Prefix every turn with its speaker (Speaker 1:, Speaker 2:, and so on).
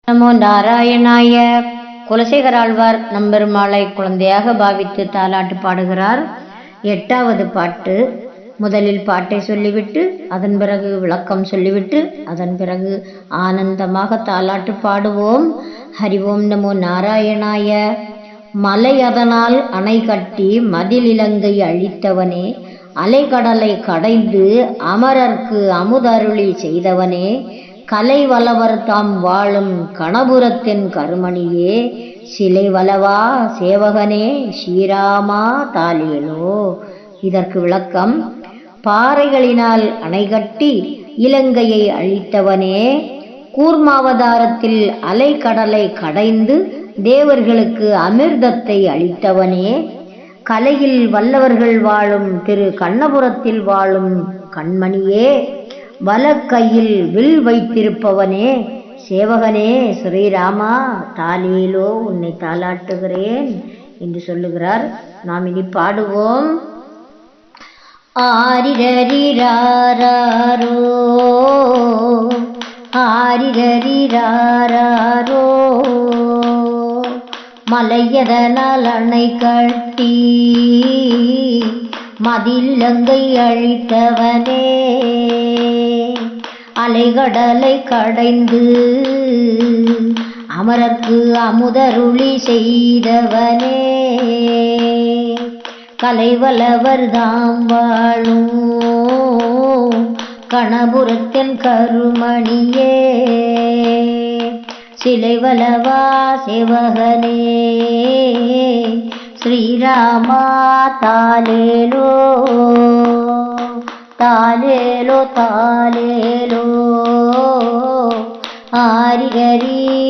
Speaker 1: நமோ நாராயணாய. குலசேகர ஆழ்வார் நம்பெருமாளை குழந்தையாக பாவித்து தாலாட்டு பாடுகிறார். 8வது பாட்டு. முதலில் பாட்டை சொல்லிவிட்டு அதன் பிறகு விளக்கம் சொல்லிவிட்டு அதன் பிறகு ஆனந்தமாக தாலாட்டு பாடுவோம். ஹரிவோம் நமோ நாராயணாய. மலை அதனால் அணை கட்டி மதில் இலங்கை அழித்தவனே, அலைகடலை கடைந்து அமரர்க்கு அமுதருளி செய்தவனே, கலை வலவர் தாம் வாழும் கணபுரத்தின் கருமணியே, சிலை வலவா சேவகனே ஸ்ரீராமா தாலேலோ. இதற்கு விளக்கம்: பாறைகளினால் அணைகட்டி இலங்கையை அழித்தவனே, கூர்மாவதாரத்தில் அலைக்கடலை கடைந்து தேவர்களுக்கு அமிர்தத்தை அளித்தவனே, கலையில் வல்லவர்கள் வாழும் திரு கண்ணபுரத்தில் வாழும் கண்மணியே, வலக்கையில் வில் வைத்திருப்பவனே, சேவகனே ஸ்ரீராமா தாலேலோ, உன்னை தாலாட்டுகிறேன் என்று சொல்லுகிறார். நாம் இனி பாடுவோம். ஆரிரரிராரோ ஆரிரரிராரோ, மலையதனால் அணை கட்டி மதிலங்கை அழித்தவனே, அலைகடலை கடைந்து அமரர்க்கு அமுதருளி செய்தவனே, கலைவலவர் தாம் வாழும் கணபுரத்தின் கருமணியே, சிலை வலவா சேவகனே ஸ்ரீராமா தாலேலோ தாலேலோ தாலேலோ. ஆரிரரிராரோ